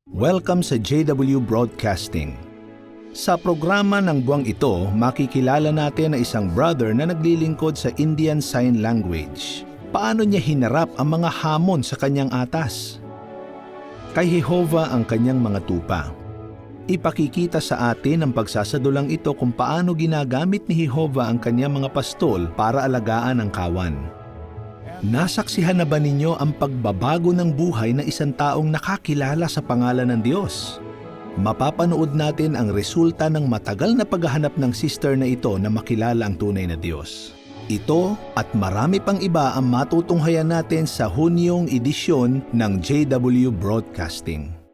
Welcome sa JW Broadcasting. Sa programa ng buwang ito, makikilala natin na isang brother na naglilingkod sa Indian Sign Language. Paano niya hinarap ang mga hamon sa kanyang atas? Kay Jehovah ang kanyang mga tupa. Ipakikita sa atin ang pagsasadulang ito kung paano ginagamit ni Jehovah ang kanyang mga pastol para alagaan ang kawan. Nasaksihan na ba ninyo ang pagbabago ng buhay na isang taong nakakilala sa pangalan ng Diyos? Mapapanood natin ang resulta ng matagal na paghahanap ng sister na ito na makilala ang tunay na Diyos. Ito at marami pang iba ang matutunghayan natin sa Hunyong edisyon ng JW Broadcasting.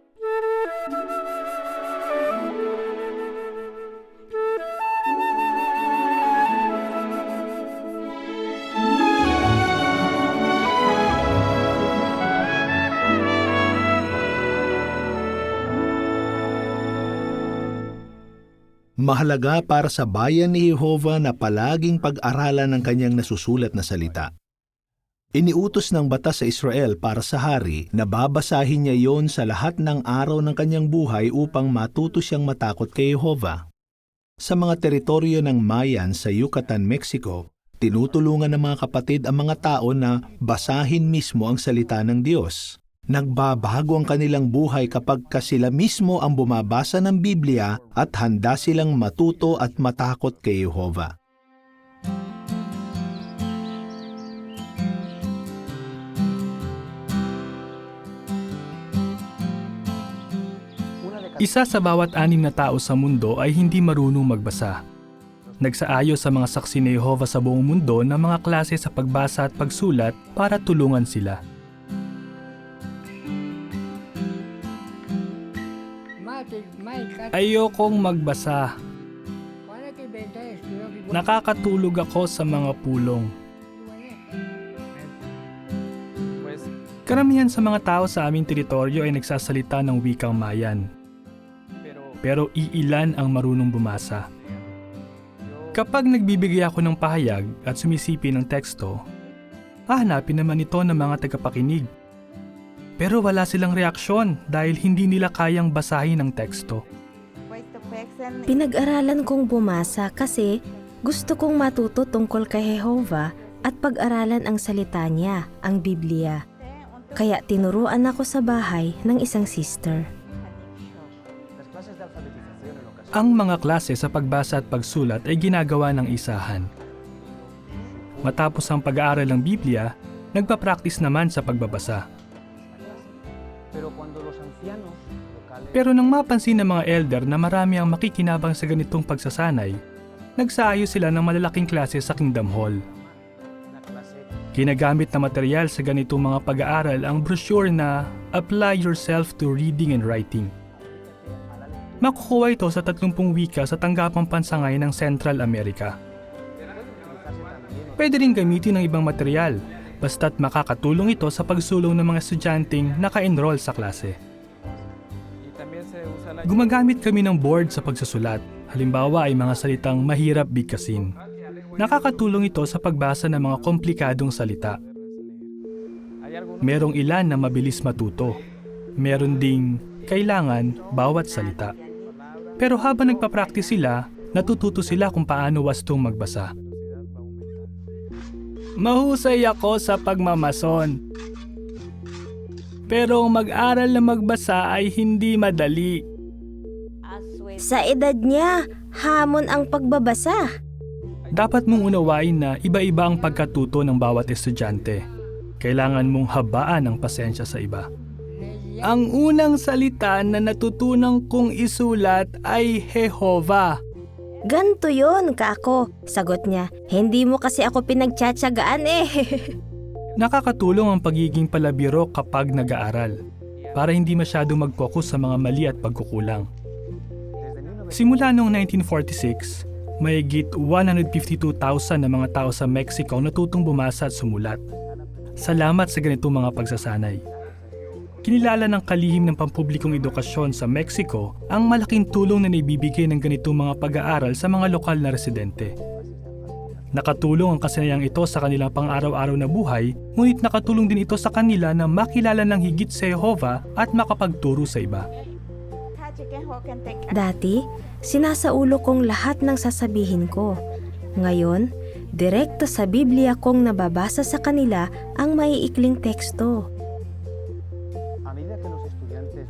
Mahalaga para sa bayan ni Jehovah na palaging pag-aralan ng kanyang nasusulat na salita. Iniutos ng batas sa Israel para sa hari na babasahin niya yon sa lahat ng araw ng kanyang buhay upang matuto siyang matakot kay Jehovah. Sa mga teritoryo ng Mayan sa Yucatan, Mexico, tinutulungan ng mga kapatid ang mga tao na basahin mismo ang salita ng Diyos. Nagbabago ang kanilang buhay kapag sila mismo ang bumabasa ng Biblia at handa silang matuto at matakot kay Jehovah. Isa sa bawat 6 na tao sa mundo ay hindi marunong magbasa. Nagsaayo sa mga saksi ni Jehovah sa buong mundo ng mga klase sa pagbasa at pagsulat para tulungan sila. Ayokong magbasa. Nakakatulog ako sa mga pulong. Karamihan sa mga tao sa aming teritoryo ay nagsasalita ng wikang Mayan. Pero iilan ang marunong bumasa. Kapag nagbibigay ako ng pahayag at sumisipi ng teksto, hahanapin naman ito ng mga tagapakinig. Pero wala silang reaksyon dahil hindi nila kayang basahin ang teksto. Pinag-aralan kong bumasa kasi gusto kong matuto tungkol kay Jehovah at pag-aralan ang salita niya, ang Biblia. Kaya tinuruan ako sa bahay ng isang sister. Ang mga klase sa pagbasa at pagsulat ay ginagawa ng isahan. Matapos ang pag-aaral ng Biblia, nagpa-practice naman sa pagbabasa. Pero nang mapansin ng mga elder na marami ang makikinabang sa ganitong pagsasanay, nagsaayo sila ng malalaking klase sa Kingdom Hall. Ginagamit na material sa ganitong mga pag-aaral ang brochure na Apply Yourself to Reading and Writing. Makukuha ito sa 30 wika sa tanggapang pansangay ng Central America. Pwede rin gamitin ng ibang material, basta't makakatulong ito sa pagsulong ng mga estudyanteng naka-enroll sa klase. Gumagamit kami ng board sa pagsusulat, halimbawa ay mga salitang mahirap bigkasin. Nakakatulong ito sa pagbasa ng mga komplikadong salita. Merong ilan na mabilis matuto. Meron ding kailangan bawat salita. Pero habang nagpa-practice sila, natututo sila kung paano wastong magbasa. Mahusay ako sa pagmamason. Pero mag-aral na magbasa ay hindi madali. Sa edad niya, hamon ang pagbabasa. Dapat mong unawain na iba-iba ang pagkatuto ng bawat estudyante. Kailangan mong habaan ang pasensya sa iba. Ang unang salita na natutunan kong isulat ay Jehovah. Ganto yun, kako. Sagot niya, hindi mo kasi ako pinagtsatsagaan eh. Nakakatulong ang pagiging palabiro kapag nag-aaral para hindi masyadong mag-focus sa mga mali at pagkukulang. Simula noong 1946, mahigit 152,000 na mga tao sa Mexico natutong bumasa at sumulat. Salamat sa ganitong mga pagsasanay. Kinilala ng kalihim ng pampublikong edukasyon sa Mexico ang malaking tulong na naibibigay ng ganitong mga pag-aaral sa mga lokal na residente. Nakatulong ang kasanayang ito sa kanilang pang-araw-araw na buhay, ngunit nakatulong din ito sa kanila na makilala ng higit sa Jehovah at makapagturo sa iba. Dati, sinasaulo kong lahat ng sasabihin ko. Ngayon, direkto sa Biblia kong nababasa sa kanila ang maiikling teksto.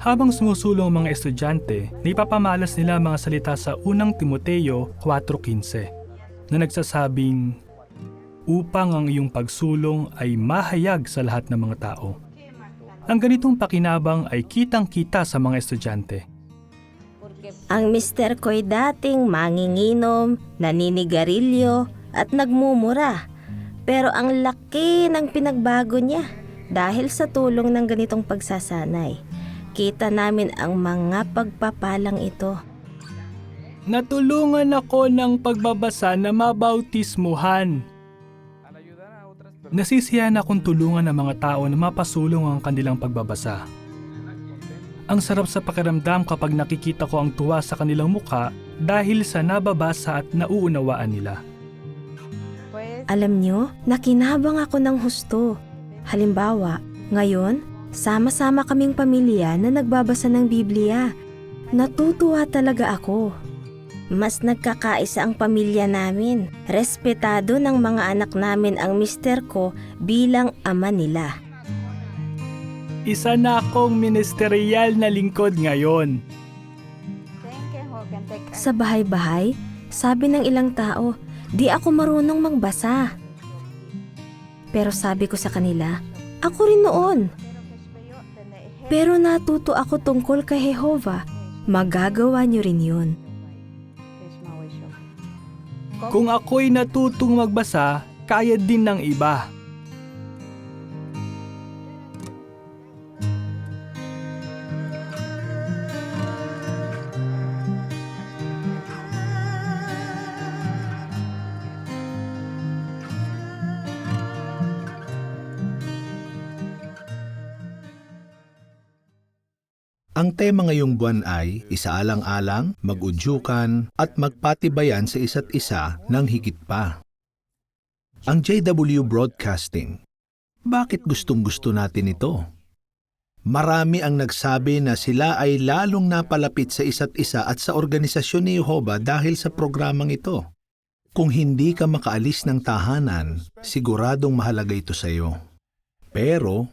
Habang sumusulong ang mga estudyante, naipapamalas nila ang mga salita sa unang Timoteo 4:15 na nagsasabing, upang ang iyong pagsulong ay mahayag sa lahat ng mga tao. Ang ganitong pakinabang ay kitang-kita sa mga estudyante. Ang mister ko'y dating manginginom, naninigarilyo at nagmumura. Pero ang laki ng pinagbago niya dahil sa tulong ng ganitong pagsasanay. Kita namin ang mga pagpapalang ito. Natulungan ako ng pagbabasa na mabautismuhan. Nasisiyahan akong tulungan ng mga tao na mapasulong ang kanilang pagbabasa. Ang sarap sa pakiramdam kapag nakikita ko ang tuwa sa kanilang mukha dahil sa nababasa at nauunawaan nila. Alam nyo, nakinabang ako ng husto. Halimbawa, ngayon, sama-sama kaming pamilya na nagbabasa ng Biblia. Natutuwa talaga ako. Mas nagkakaisa ang pamilya namin. Respetado ng mga anak namin ang mister ko bilang ama nila. Isa na akong ministeryal na lingkod ngayon. Sa bahay-bahay, sabi ng ilang tao, di ako marunong magbasa. Pero sabi ko sa kanila, ako rin noon. Pero natuto ako tungkol kay Jehovah, magagawa niyo rin yun. Kung ako'y natutong magbasa, kaya din ng iba. Ang tema ngayong buwan ay isaalang-alang, mag-udyukan at magpatibayan sa isa't isa ng higit pa. Ang JW Broadcasting. Bakit gustong-gusto natin ito? Marami ang nagsabi na sila ay lalong napalapit sa isa't isa at sa organisasyon ni Jehovah dahil sa programang ito. Kung hindi ka makaalis ng tahanan, siguradong mahalaga ito sa iyo. Pero,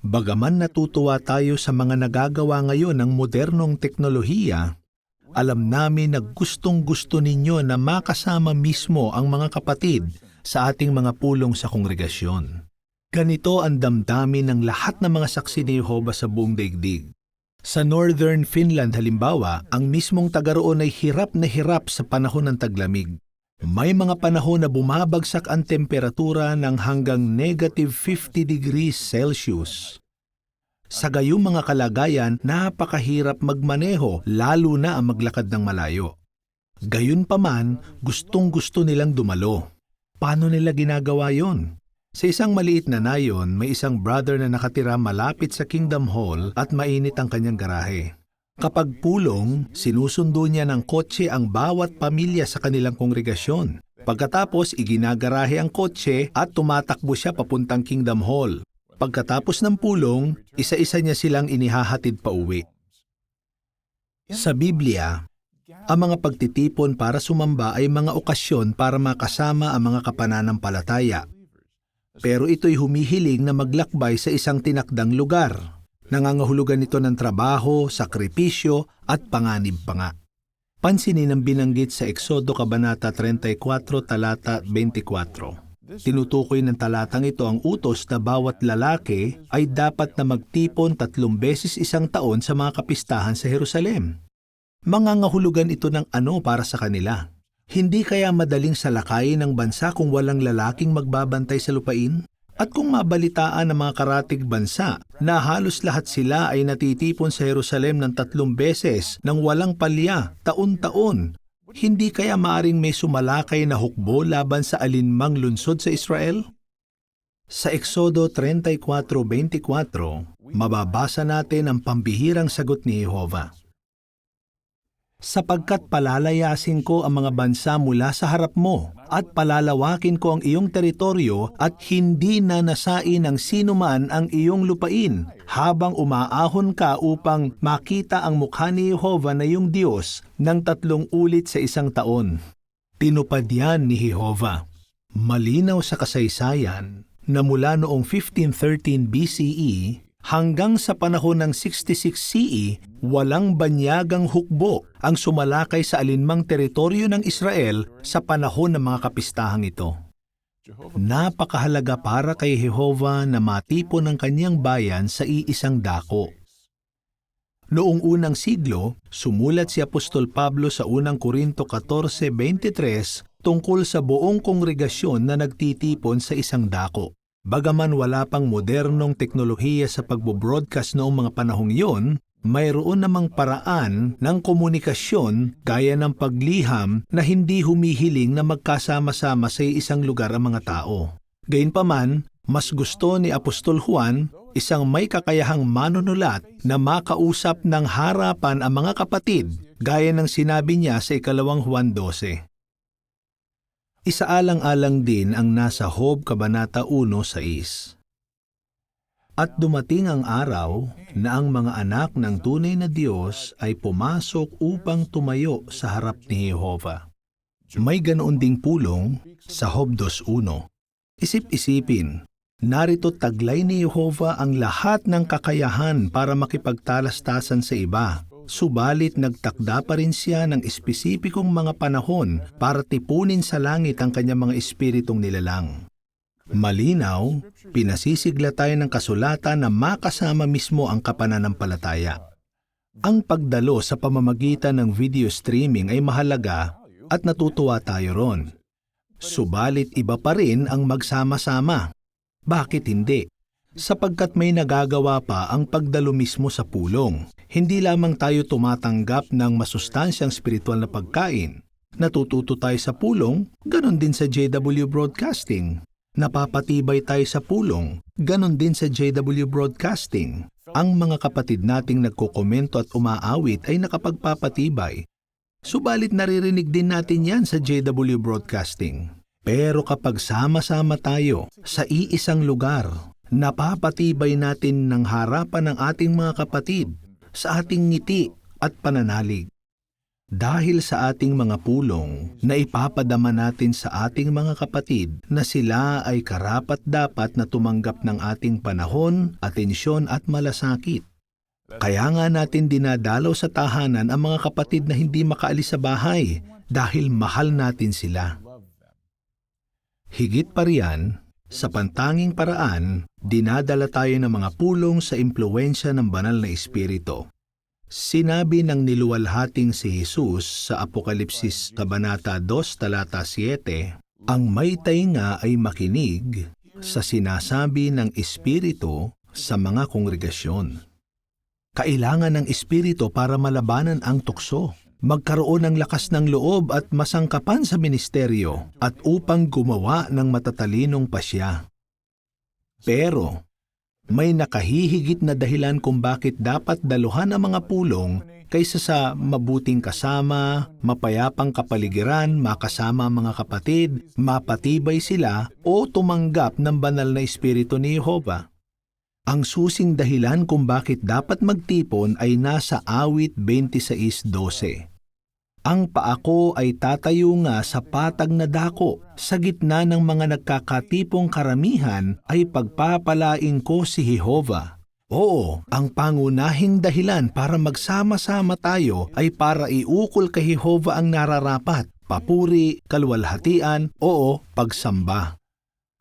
bagaman natutuwa tayo sa mga nagagawa ngayon ng modernong teknolohiya, alam namin na gustong-gusto ninyo na makasama mismo ang mga kapatid sa ating mga pulong sa kongregasyon. Ganito ang damdamin ng lahat ng mga saksi ni Jehovah sa buong daigdig. Sa Northern Finland halimbawa, ang mismong taga roon ay hirap na hirap sa panahon ng taglamig. May mga panahon na bumabagsak ang temperatura ng hanggang -50 degrees Celsius. Sa gayong mga kalagayan, napakahirap magmaneho, lalo na ang maglakad ng malayo. Gayunpaman, gustong-gusto nilang dumalo. Paano nila ginagawa yon? Sa isang maliit na nayon, may isang brother na nakatira malapit sa Kingdom Hall at mainit ang kanyang garahe. Kapag pulong, sinusundo niya ng kotse ang bawat pamilya sa kanilang kongregasyon. Pagkatapos, iginagarahe ang kotse at tumatakbo siya papuntang Kingdom Hall. Pagkatapos ng pulong, isa-isa niya silang inihahatid pa uwi. Sa Biblia, ang mga pagtitipon para sumamba ay mga okasyon para makasama ang mga kapananampalataya. Pero ito'y humihiling na maglakbay sa isang tinakdang lugar. Nangangahulugan ito ng trabaho, sakripisyo at panganib pa nga. Pansinin ang binanggit sa Exodo Kabanata 34, talata 24. Tinutukoy ng talatang ito ang utos na bawat lalaki ay dapat na magtipon 3 beses isang taon sa mga kapistahan sa Jerusalem. Mangangahulugan ito ng ano para sa kanila? Hindi kaya madaling salakayin ng bansa kung walang lalaking magbabantay sa lupain? At kung mabalitaan ng mga karatig bansa na halos lahat sila ay natitipon sa Jerusalem ng 3 beses nang walang palya, taon-taon, hindi kaya maaring may sumalakay na hukbo laban sa alinmang lungsod sa Israel? Sa Exodo 34:24, mababasa natin ang pambihirang sagot ni Jehovah. sapagkat palalayasin ko ang mga bansa mula sa harap mo at palalawakin ko ang iyong teritoryo at hindi na nasain ng sinuman ang iyong lupain habang umaahon ka upang makita ang mukha ni Jehovah na iyong Diyos ng 3 ulit sa isang taon. Tinupad yan ni Jehovah. Malinaw sa kasaysayan na mula noong 1513 BCE hanggang sa panahon ng 66 CE, walang banyagang hukbo ang sumalakay sa alinmang teritoryo ng Israel sa panahon ng mga kapistahang ito. Napakahalaga para kay Jehovah na matipon ang kanyang bayan sa iisang dako. Noong unang siglo, sumulat si Apostol Pablo sa unang Korinto 14:23 tungkol sa buong kongregasyon na nagtitipon sa isang dako. Bagaman wala pang modernong teknolohiya sa pagbo-broadcast noong mga panahong iyon, mayroon namang paraan ng komunikasyon gaya ng pagliham na hindi humihiling na magkasama-sama sa isang lugar ang mga tao. Gayunpaman, mas gusto ni Apostol Juan, isang may kakayahang manunulat, na makausap ng harapan ang mga kapatid gaya ng sinabi niya sa 2 Juan 12. Isaalang-alang din ang nasa Job Kabanata 1:6. At dumating ang araw na ang mga anak ng tunay na Diyos ay pumasok upang tumayo sa harap ni Jehovah. May ganoon ding pulong sa Job 2:1. Isip-isipin, narito taglay ni Jehovah ang lahat ng kakayahan para makipagtalastasan sa iba. Subalit nagtakda pa rin siya ng espesipikong mga panahon para tipunin sa langit ang kanyang mga espiritong nilalang. Malinaw, pinasisigla tayo ng kasulatan na makasama mismo ang kapananampalataya. Ang pagdalo sa pamamagitan ng video streaming ay mahalaga at natutuwa tayo ron. Subalit iba pa rin ang magsama-sama. Bakit hindi? Sapagkat may nagagawa pa ang pagdalo mismo sa pulong. Hindi lamang tayo tumatanggap ng masustansyang spiritual na pagkain. Natututo tayo sa pulong, ganon din sa JW Broadcasting. Napapatibay tayo sa pulong, ganon din sa JW Broadcasting. Ang mga kapatid nating nagkokomento at umaawit ay nakapagpapatibay. Subalit naririnig din natin yan sa JW Broadcasting. Pero kapag sama-sama tayo sa iisang lugar, napapatibay natin ng harapan ng ating mga kapatid sa ating ngiti at pananalig. Dahil sa ating mga pulong na ipapadama natin sa ating mga kapatid na sila ay karapat-dapat na tumanggap ng ating panahon, atensyon at malasakit. Kaya nga natin dinadalaw sa tahanan ang mga kapatid na hindi makaalis sa bahay dahil mahal natin sila. Higit pa riyan, sa pantanging paraan, dinadala tayo ng mga pulong sa impluwensya ng banal na espiritu. Sinabi ng niluwalhating si Jesus sa Apokalipsis Kabanata 2, talata 7, ang may tainga ay makinig sa sinasabi ng Espiritu sa mga kongregasyon. Kailangan ng Espiritu para malabanan ang tukso, magkaroon ng lakas ng loob at masangkapan sa ministeryo at upang gumawa ng matatalinong pasya. Pero, may nakahihigit na dahilan kung bakit dapat daluhan ang mga pulong kaysa sa mabuting kasama, mapayapang kapaligiran, makasama ang mga kapatid, mapatibay sila o tumanggap ng banal na espiritu ni Jehovah. Ang susing dahilan kung bakit dapat magtipon ay nasa Awit 26:12. Ang paako ay tatayo nga sa patag na dako, sa gitna ng mga nagkakatipong karamihan ay pagpapalain ko si Jehovah. Oo, ang pangunahing dahilan para magsama-sama tayo ay para iukol kay Jehovah ang nararapat, papuri, kalwalhatian, o pagsamba.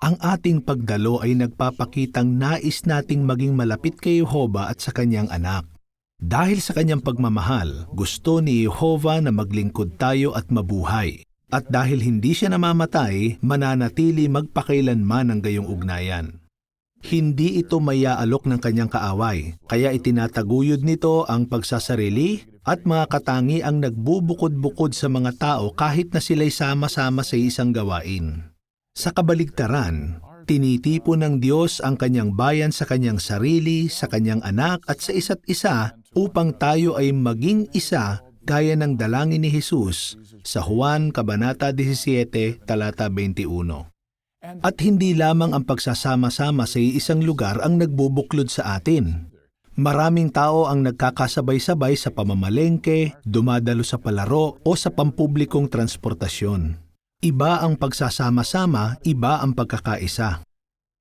Ang ating pagdalo ay nagpapakitang nais nating maging malapit kay Jehovah at sa kanyang anak. Dahil sa kanyang pagmamahal, gusto ni Jehovah na maglingkod tayo at mabuhay. At dahil hindi siya namamatay, mananatili magpakailanman ang gayong ugnayan. Hindi ito mayaalok ng kanyang kaaway, kaya itinataguyod nito ang pagsasarili at mga katangiang nagbubukod-bukod sa mga tao kahit na sila'y sama-sama sa isang gawain. Sa kabaligtaran, tinitipon ng Diyos ang kanyang bayan sa kanyang sarili, sa kanyang anak at sa isa't isa upang tayo ay maging isa gaya ng dalangin ni Jesus sa Juan Kabanata 17, talata 21. At hindi lamang ang pagsasama-sama sa isang lugar ang nagbubuklod sa atin. Maraming tao ang nagkakasabay-sabay sa pamamalengke, dumadalo sa palaro o sa pampublikong transportasyon. Iba ang pagsasama-sama, iba ang pagkakaisa.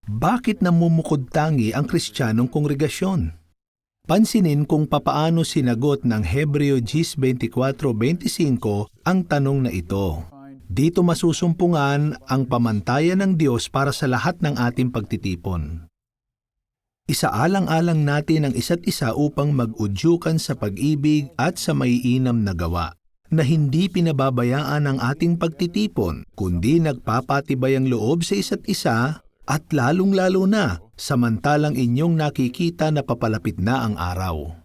Bakit namumukod tangi ang Kristiyanong kongregasyon? Pansinin kung papaano sinagot ng Hebreo 10:24-25 ang tanong na ito. Dito masusumpungan ang pamantayan ng Diyos para sa lahat ng ating pagtitipon. Isaalang-alang natin ang isa't isa upang mag-udyukan sa pag-ibig at sa maiinam na gawa, na hindi pinababayaan ang ating pagtitipon, kundi nagpapatibay ang loob sa isa't isa at lalong-lalo na samantalang inyong nakikita na papalapit na ang araw.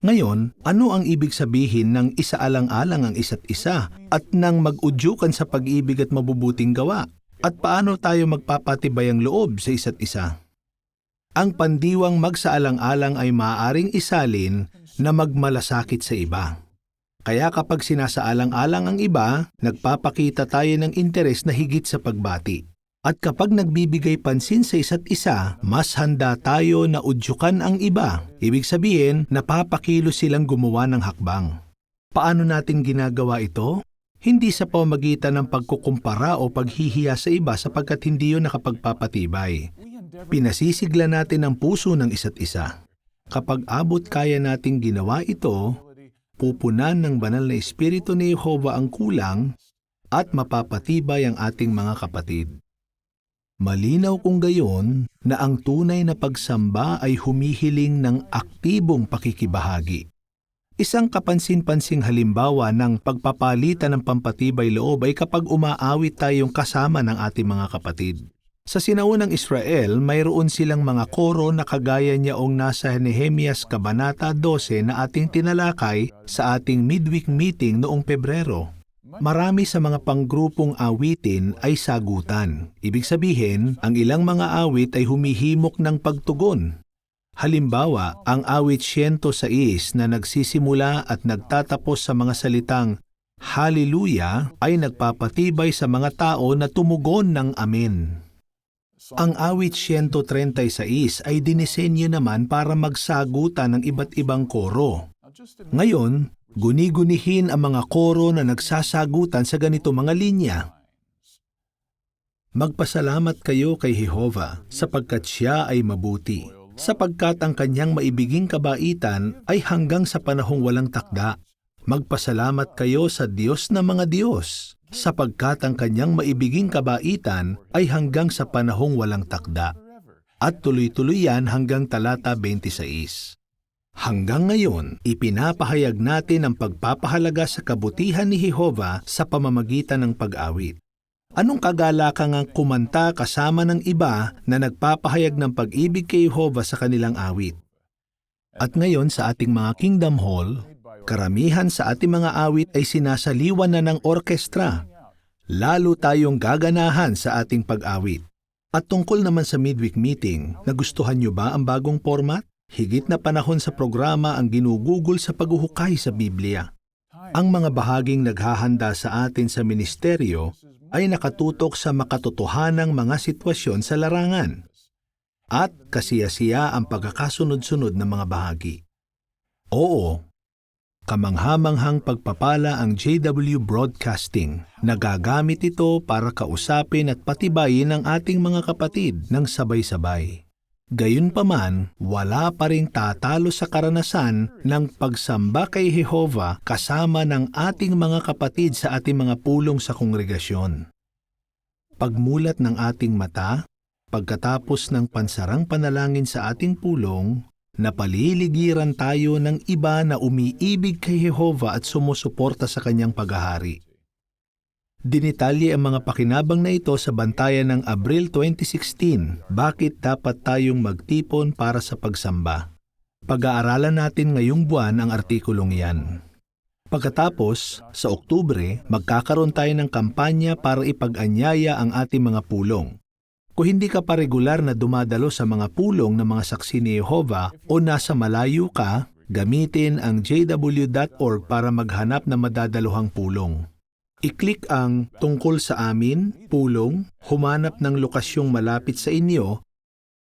Ngayon, ano ang ibig sabihin ng isaalang-alang ang isa't isa at nang mag-udyukan sa pag-ibig at mabubuting gawa? At paano tayo magpapatibay ang loob sa isa't isa? Ang pandiwang magsaalang-alang ay maaaring isalin na magmalasakit sa iba. Kaya kapag sinasaalang-alang ang iba, nagpapakita tayo ng interes na higit sa pagbati. At kapag nagbibigay pansin sa isa't isa, mas handa tayo na udyukan ang iba. Ibig sabihin, napapakilo silang gumawa ng hakbang. Paano natin ginagawa ito? Hindi sa pamamagitan ng pagkukumpara o paghihiya sa iba sapagkat hindi yun nakapagpapatibay. Pinasisigla natin ang puso ng isa't isa. Kapag abot kaya nating ginawa ito, pupunan ng banal na Espiritu ni Jehovah ang kulang at mapapatibay ang ating mga kapatid. Malinaw kung gayon na ang tunay na pagsamba ay humihiling ng aktibong pakikibahagi. Isang kapansin-pansing halimbawa ng pagpapalitan ng pampatibay loob ay kapag umaawit tayong kasama ng ating mga kapatid. Sa sinaunang Israel, mayroon silang mga koro na kagaya niyaong nasa Nehemias Kabanata 12 na ating tinalakay sa ating midweek meeting noong Pebrero. Marami sa mga panggrupong awitin ay sagutan. Ibig sabihin, ang ilang mga awit ay humihimok ng pagtugon. Halimbawa, ang awit 106 na nagsisimula at nagtatapos sa mga salitang Hallelujah ay nagpapatibay sa mga tao na tumugon ng Amen. Ang awit 136 ay dinisenyo naman para magsagutan ng iba't ibang koro. Ngayon, guni-gunihin ang mga koro na nagsasagutan sa ganito mga linya. Magpasalamat kayo kay Jehovah sapagkat siya ay mabuti, sapagkat ang kanyang maibiging kabaitan ay hanggang sa panahong walang takda. Magpasalamat kayo sa Diyos ng mga Diyos, sapagkat ang kanyang maibiging kabaitan ay hanggang sa panahong walang takda. At tuloy-tuloy yan hanggang talata 26. Hanggang ngayon, ipinapahayag natin ang pagpapahalaga sa kabutihan ni Jehovah sa pamamagitan ng pag-awit. Anong kagalakan ang kumanta kasama ng iba na nagpapahayag ng pag-ibig kay Jehovah sa kanilang awit? At ngayon sa ating mga Kingdom Hall, karamihan sa ating mga awit ay sinasaliwan na ng orkestra. Lalo tayong gaganahan sa ating pag-awit. At tungkol naman sa midweek meeting, nagustuhan niyo ba ang bagong format? Higit na panahon sa programa ang ginugugol sa paghuhukay sa Biblia. Ang mga bahaging naghahanda sa atin sa ministeryo ay nakatutok sa makatotohanang mga sitwasyon sa larangan. At kasiyasiya ang pagkakasunod-sunod ng mga bahagi. Oo, kamanghamanghang pagpapala ang JW Broadcasting. Nagagamit ito para kausapin at patibayin ang ating mga kapatid ng sabay-sabay. Gayunpaman, wala pa ring tatalo sa karanasan ng pagsamba kay Jehovah kasama ng ating mga kapatid sa ating mga pulong sa kongregasyon. Pagmulat ng ating mata, pagkatapos ng pansarang panalangin sa ating pulong, napaliligiran tayo ng iba na umiibig kay Jehovah at sumusuporta sa kanyang paghahari. Dinitalye ang mga pakinabang na ito sa bantayan ng Abril 2016, bakit dapat tayong magtipon para sa pagsamba. Pag-aaralan natin ngayong buwan ang artikulong iyan. Pagkatapos, sa Oktubre, magkakaroon tayo ng kampanya para ipag-anyaya ang ating mga pulong. Kung hindi ka pa regular na dumadalo sa mga pulong ng mga saksi ni Jehovah o nasa malayo ka, gamitin ang jw.org para maghanap ng madadaluhang pulong. I-click ang tungkol sa amin, pulong, humanap ng lokasyong malapit sa inyo,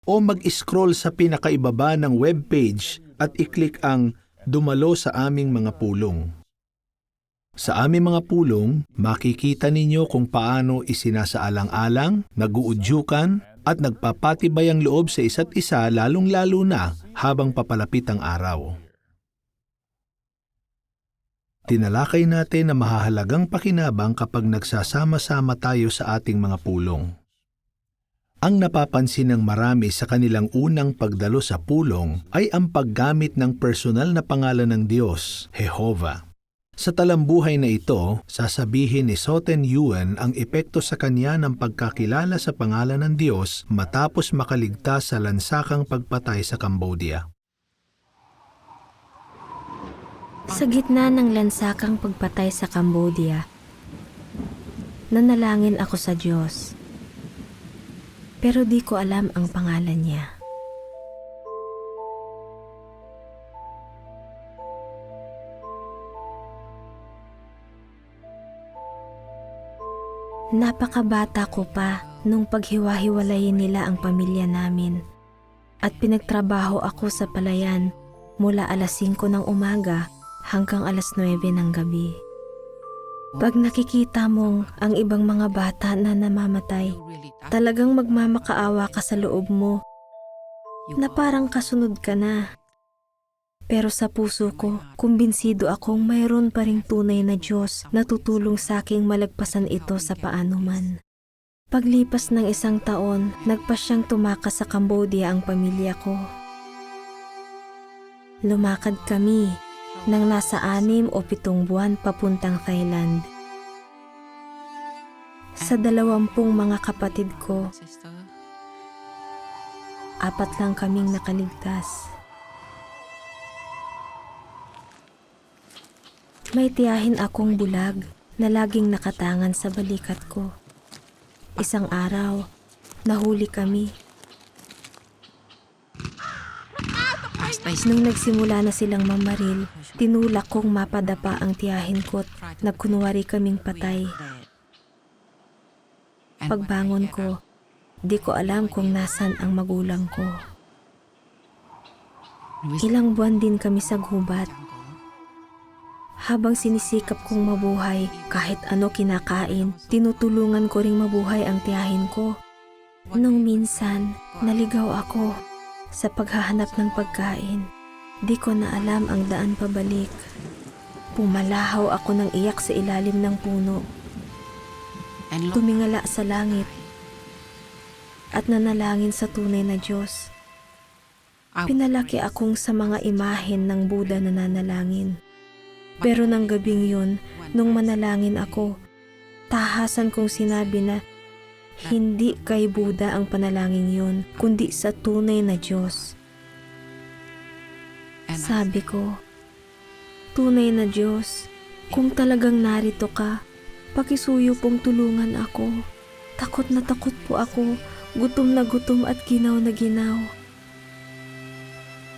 o mag-scroll sa pinakaibaba ng webpage at i-click ang dumalo sa aming mga pulong. Sa aming mga pulong, makikita ninyo kung paano isinasaalang-alang, naguudyukan, at nagpapatibay ang loob sa isa't isa lalong-lalo na habang papalapit ang araw. Tinalakay natin na mahahalagang pakinabang kapag nagsasama-sama tayo sa ating mga pulong. Ang napapansin ng marami sa kanilang unang pagdalo sa pulong ay ang paggamit ng personal na pangalan ng Diyos, Jehovah. Sa talambuhay na ito, sasabihin ni Soten Yuen ang epekto sa kanya ng pagkakilala sa pangalan ng Diyos matapos makaligtas sa lansakang pagpatay sa Cambodia. Sa gitna ng lansakang pagpatay sa Cambodia, nanalangin ako sa Diyos. Pero di ko alam ang pangalan niya. Napakabata ko pa nung paghiwa-hiwalayin nila ang pamilya namin at pinagtrabaho ako sa palayan mula alas 5 ng umaga hanggang alas 9 ng gabi. Pag nakikita mong ang ibang mga bata na namamatay, talagang magmamakaawa ka sa loob mo na parang kasunod ka na. Pero sa puso ko, kumbinsido akong mayroon pa ring tunay na Diyos na tutulong sa aking malagpasan ito sa paanuman. Paglipas ng 1 taon, nagpasyang tumakas sa Cambodia ang pamilya ko. Lumakad kami nang nasa 6 o 7 buwan papuntang Thailand. Sa 20 mga kapatid ko, 4 lang kaming nakaligtas. May tiyahin akong bulag na laging nakatangan sa balikat ko. Isang araw, nahuli kami. Nung nagsimula na silang mamaril, tinulak kong mapadapa ang tiyahin ko't nagkunwari kaming patay. Pagbangon ko, di ko alam kung nasan ang magulang ko. Ilang buwan din kami sa gubat. Habang sinisikap kong mabuhay, kahit ano kinakain, tinutulungan ko ring mabuhay ang tiyahin ko. Nung minsan, naligaw ako sa paghahanap ng pagkain. Di ko na alam ang daan pabalik. Pumalahaw ako ng iyak sa ilalim ng puno. Tumingala sa langit at nanalangin sa tunay na Diyos. Pinalaki akong sa mga imahen ng Buddha na nanalangin. Pero nang gabing yun, nung manalangin ako, tahasan kong sinabi na hindi kay Buddha ang panalangin yun, kundi sa tunay na Diyos. Sabi ko, tunay na Diyos, kung talagang narito ka, pakisuyo pong tulungan ako. Takot na takot po ako, gutom na gutom at ginaw na ginaw.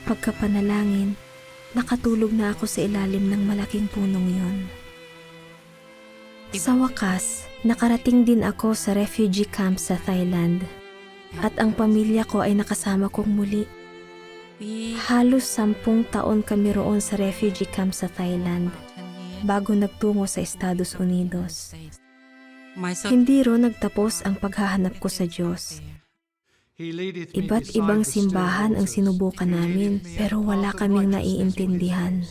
Pagkapanalangin, nakatulog na ako sa ilalim ng malaking punong yon. Sa wakas, nakarating din ako sa refugee camp sa Thailand at ang pamilya ko ay nakasama kong muli. Halos 10 taon kami roon sa refugee camp sa Thailand bago nagtungo sa Estados Unidos. Hindi ro nagtapos ang paghahanap ko sa Diyos. Iba't ibang simbahan ang sinubukan namin pero wala kaming naiintindihan.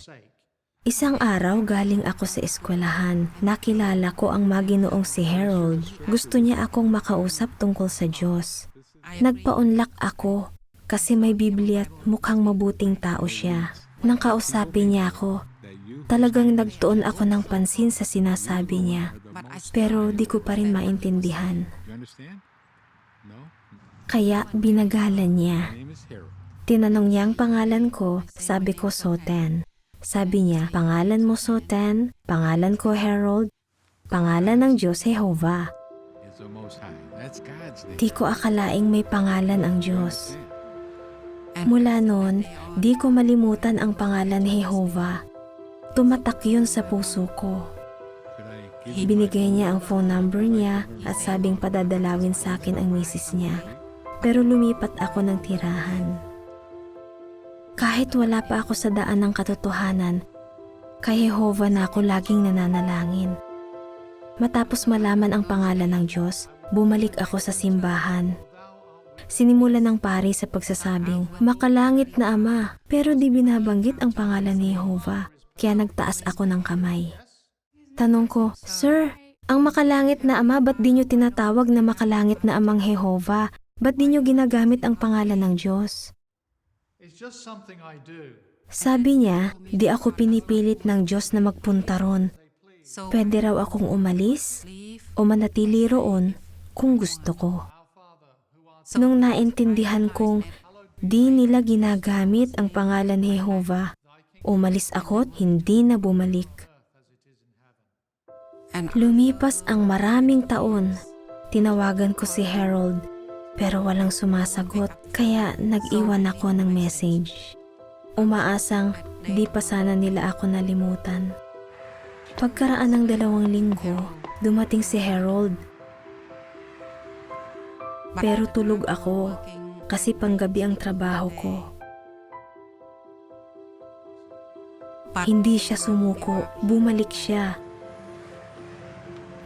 Isang araw galing ako sa eskwelahan, nakilala ko ang maginoong si Harold. Gusto niya akong makausap tungkol sa Diyos. Nagpaunlak ako kasi may Biblia at mukhang mabuting tao siya. Nang kausapin niya ako, talagang nagtuon ako ng pansin sa sinasabi niya. Pero di ko pa rin maintindihan. Kaya binagalan niya. Tinanong niya ang pangalan ko, sabi ko Soten. Sabi niya, pangalan mo Soten, pangalan ko Harold, pangalan ng Diyos Jehovah. It's the Most High. That's God's name. Di ko akalaing may pangalan ang Diyos. Pinalaki ako Mula noon, di ko malimutan ang pangalan ni Jehovah. Tumatak yun sa puso ko. Binigay niya ang phone number niya at sabing padadalawin sa akin ang misis niya. Pero lumipat ako ng tirahan. Kahit wala pa ako sa daan ng katotohanan, kay Jehovah na ako laging nananalangin. Matapos malaman ang pangalan ng Diyos, bumalik ako sa simbahan. Sinimulan ng pari sa pagsasabing, "Makalangit na Ama," pero di binabanggit ang pangalan ni Jehovah, kaya nagtaas ako ng kamay. Tanong ko, "Sir, ang makalangit na Ama, ba't di nyo tinatawag na makalangit na Amang Jehovah? Ba't di nyo ginagamit ang pangalan ng Diyos?" Sabi niya, di ako pinipilit ng Diyos na magpunta ron. Pwede raw akong umalis o manatili roon kung gusto ko. Nung naintindihan kong di nila ginagamit ang pangalan ni Jehovah, umalis ako at hindi na bumalik. Lumipas ang maraming taon. Tinawagan ko si Harold pero walang sumasagot kaya nag-iwan ako ng message. Umaasang di pa sana nila ako nalimutan. Pagkaraan ng 2 linggo, dumating si Harold. Pero tulog ako kasi panggabi ang trabaho ko. Hindi siya sumuko, bumalik siya.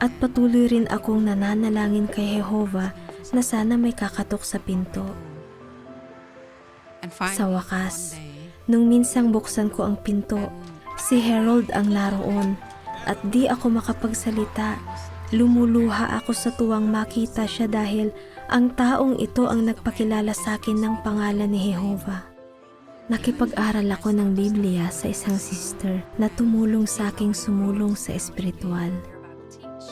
At patuloy rin akong nananalangin kay Jehovah na sana may kakatok sa pinto. Sa wakas, nung minsang buksan ko ang pinto, si Harold ang naroon at di ako makapagsalita. Lumuluha ako sa tuwang makita siya dahil ang taong ito ang nagpakilala sa akin ng pangalan ni Jehovah. Nakipag-aral ako ng Biblia sa isang sister na tumulong sa aking sumulong sa espiritual.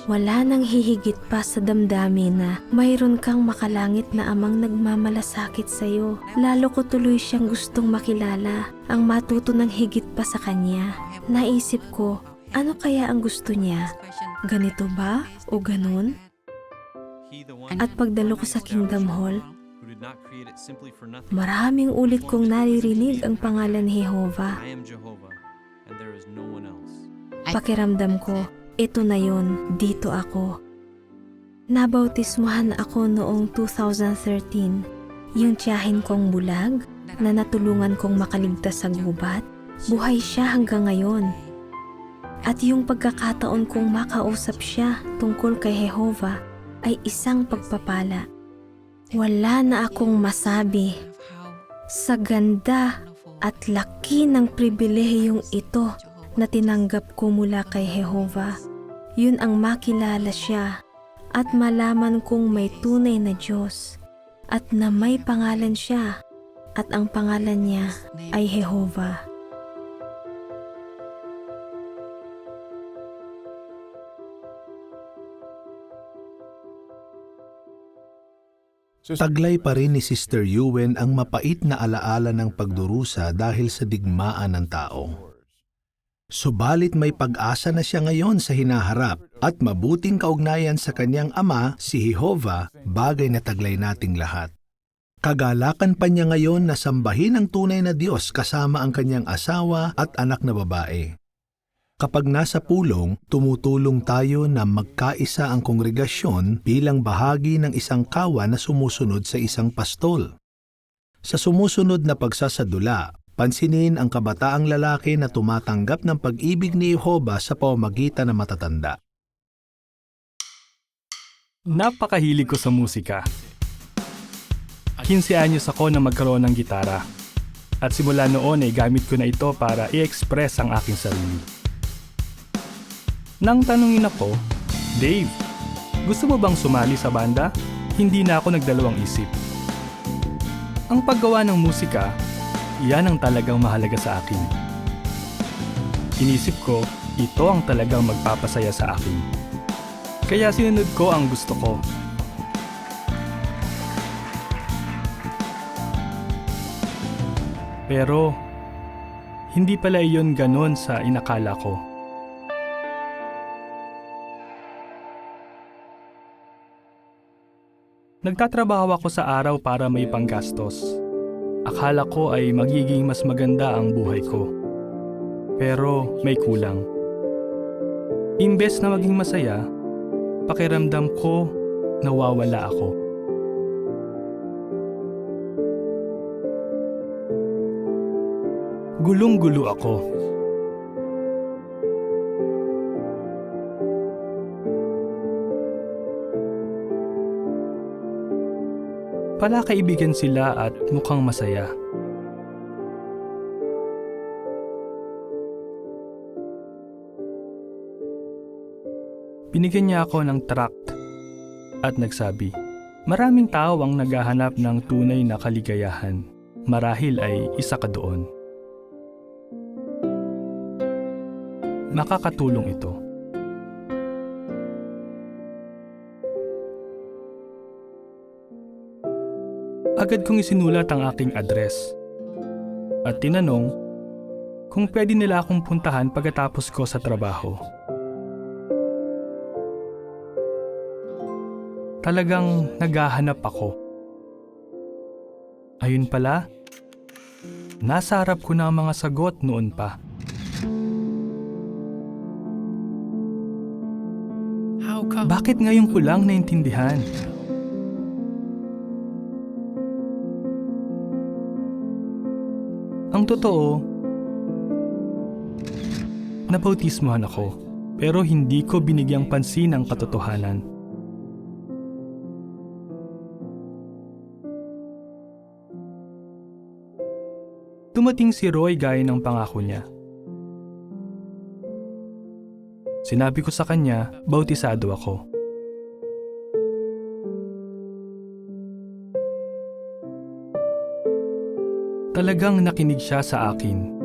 Wala nang hihigit pa sa damdamin na mayroon kang makalangit na Amang nagmamalasakit sa iyo. Lalo ko tuloy siyang gustong makilala, ang matuto ng higit pa sa kanya. Naisip ko, ano kaya ang gusto niya? Ganito ba o ganun? At pagdalo ko sa Kingdom Hall, maraming ulit kong naririnig ang pangalan ni Jehovah. Pakiramdam ko, ito na yun, dito ako. Nabautismuhan ako noong 2013. Yung tiyahin kong bulag na natulungan kong makaligtas sa gubat, buhay siya hanggang ngayon. At yung pagkakataon kong makausap siya tungkol kay Jehovah ay isang pagpapala. Wala na akong masabi sa ganda at laki ng pribilehiyong ito na tinanggap ko mula kay Jehovah. Yun ang makilala siya at malaman kong may tunay na Diyos at na may pangalan siya at ang pangalan niya ay Jehovah. Taglay pa rin ni Sister Yuen ang mapait na alaala ng pagdurusa dahil sa digmaan ng tao. Subalit may pag-asa na siya ngayon sa hinaharap at mabuting kaugnayan sa kanyang ama, si Jehovah, bagay na taglay nating lahat. Kagalakan pa niya ngayon na sambahin ang tunay na Diyos kasama ang kanyang asawa at anak na babae. Kapag nasa pulong, tumutulong tayo na magkaisa ang kongregasyon bilang bahagi ng isang kawan na sumusunod sa isang pastol. Sa sumusunod na pagsasadula, pansinin ang kabataang lalaki na tumatanggap ng pag-ibig ni Jehovah sa pamamagitan ng matatanda. Napakahilig ko sa musika. 15 anyos ako na magkaroon ng gitara. At simula noon ay gamit ko na ito para i-express ang aking sarili. Nang tanungin ako, "Dave, gusto mo bang sumali sa banda?" Hindi na ako nagdalawang isip. Ang paggawa ng musika, iyan ang talagang mahalaga sa akin. Inisip ko, ito ang talagang magpapasaya sa akin. Kaya sinunod ko ang gusto ko. Pero, hindi pala iyon ganon sa inakala ko. Nagtatrabaho ako sa araw para may panggastos. Akala ko ay magiging mas maganda ang buhay ko. Pero may kulang. Imbes na maging masaya, pakiramdam ko nawawala ako. Gulong-gulo ako. Palakaibigan sila at mukhang masaya. Binigyan niya ako ng tract at nagsabi, maraming tao ang naghahanap ng tunay na kaligayahan. Marahil ay isa ka doon. Makakatulong ito. Agad kong isinulat ang aking address at tinanong kung pwede nila akong puntahan pagkatapos ko sa trabaho. Talagang naghahanap ako. Ayun pala, nasa harap ko na ang mga sagot noon pa. Bakit ngayon ko lang naintindihan? Ang totoo, nabautismohan ako, pero hindi ko binigyang pansin ang katotohanan. Dumating si Roy gaya ng pangako niya. Sinabi ko sa kanya, bautisado ako. Talagang nakinig siya sa akin.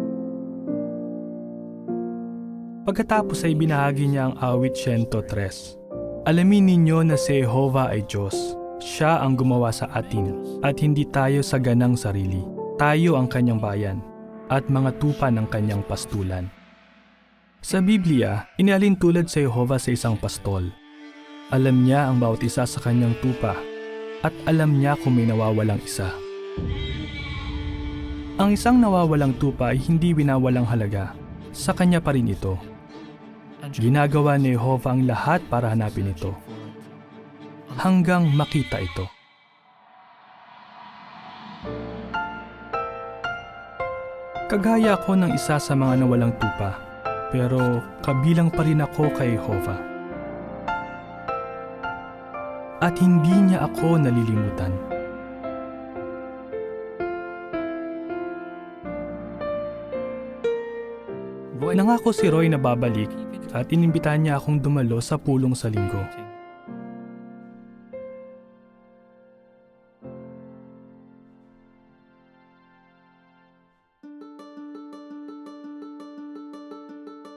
Pagkatapos ay binahagi niya ang awit 103. Alamin ninyo na si Jehovah ay Diyos. Siya ang gumawa sa atin at hindi tayo sa ganang sarili. Tayo ang kanyang bayan at mga tupa ng kanyang pastulan. Sa Biblia, inalin tulad si Jehovah sa isang pastol. Alam niya ang bawat isa sa kanyang tupa at alam niya kung may nawawalang isa. Ang isang nawawalang tupa ay hindi winawalang halaga. Sa kanya pa rin ito. Ginagawa ni Jehovah ang lahat para hanapin ito. Hanggang makita ito. Kagaya ako ng isa sa mga nawalang tupa, pero kabilang pa rin ako kay Jehovah. At hindi niya ako nalilimutan. Nangako si Roy na babalik at inimbitahan niya akong dumalo sa pulong sa linggo.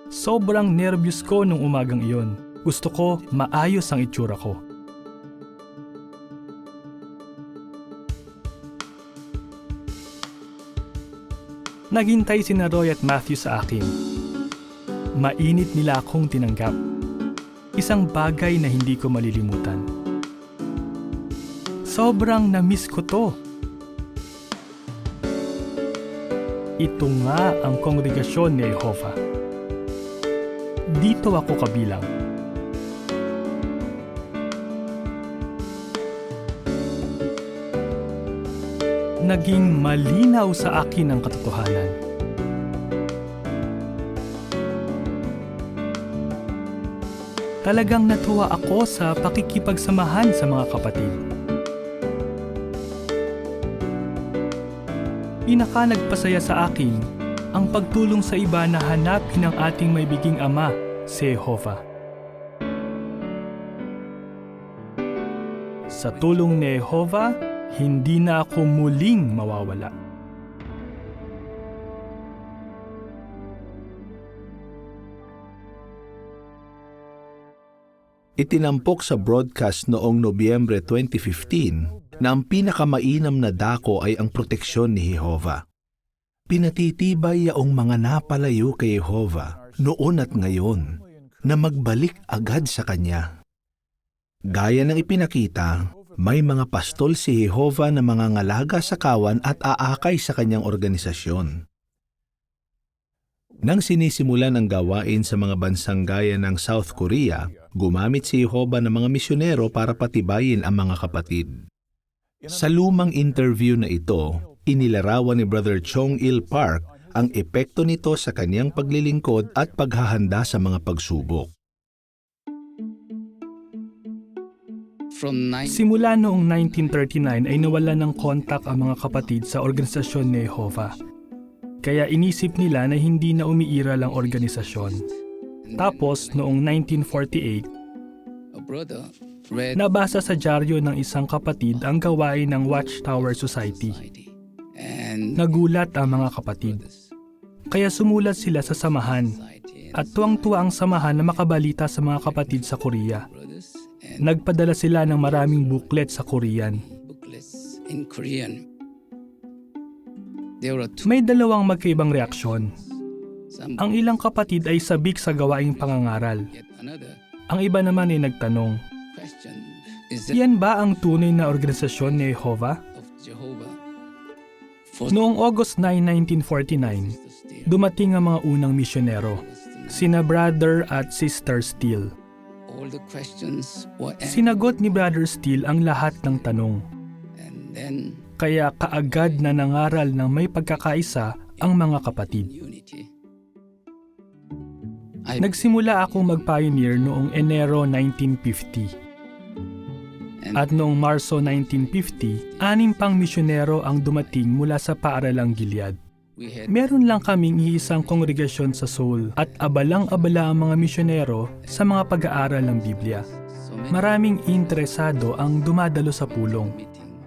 Sobrang nervyos ko nung umagang iyon. Gusto ko maayos ang itsura ko. Naghintay sina Roy at Matthew sa akin. Mainit nila akong tinanggap. Isang bagay na hindi ko malilimutan. Sobrang na-miss ko to. Ito nga ang kongregasyon ni Jehovah. Dito ako kabilang. Naging malinaw sa akin ang katotohanan. Talagang natuwa ako sa pakikipagsamahan sa mga kapatid. Pinaka nagpasaya sa akin ang pagtulong sa iba na hanapin ang ating maibiging Ama, si Jehovah. Sa tulong ni Jehovah, hindi na ako muling mawawala. Itinampok sa broadcast noong Nobyembre 2015 na ang pinakamainam na dako ay ang proteksyon ni Jehovah. Pinatitibay yaong mga napalayo kay Jehovah noon at ngayon na magbalik agad sa Kanya. Gaya ng ipinakita, May mga pastol si Jehovah na mangangalaga sa kawan at aakay sa kanyang organisasyon. Nang sinisimulan ang gawain sa mga bansang gaya ng South Korea, gumamit si Jehovah ng mga misyonero para patibayin ang mga kapatid. Sa lumang interview na ito, inilarawan ni Brother Chong Il Park ang epekto nito sa kanyang paglilingkod at paghahanda sa mga pagsubok. Simula noong 1939 ay nawalan ng kontak ang mga kapatid sa organisasyon ni Jehovah. Kaya inisip nila na hindi na umiiral ang organisasyon. Tapos noong 1948, nabasa sa dyaryo ng isang kapatid ang gawain ng Watchtower Society. Nagulat ang mga kapatid. Kaya sumulat sila sa samahan at tuwang-tuwa ang samahan na makabalita sa mga kapatid sa Korea. Nagpadala sila ng maraming booklet sa Korean. May dalawang magkaibang reaksyon. Ang ilang kapatid ay sabik sa gawaing pangangaral. Ang iba naman ay nagtanong, yan ba ang tunay na organisasyon ni Jehovah? Noong August 9, 1949, dumating ang mga unang misyonero, sina Brother at Sister Steele. Sinagot ni Brother Steele ang lahat ng tanong. Kaya kaagad na nangaral ng may pagkakaisa ang mga kapatid. Nagsimula akong mag-pioneer noong Enero 1950. At noong Marso 1950, 6 pang misyonero ang dumating mula sa paaralang Gilead. Meron lang kaming iisang kongregasyon sa Seoul at abalang-abala ang mga misyonero sa mga pag-aaral ng Biblia. Maraming interesado ang dumadalo sa pulong.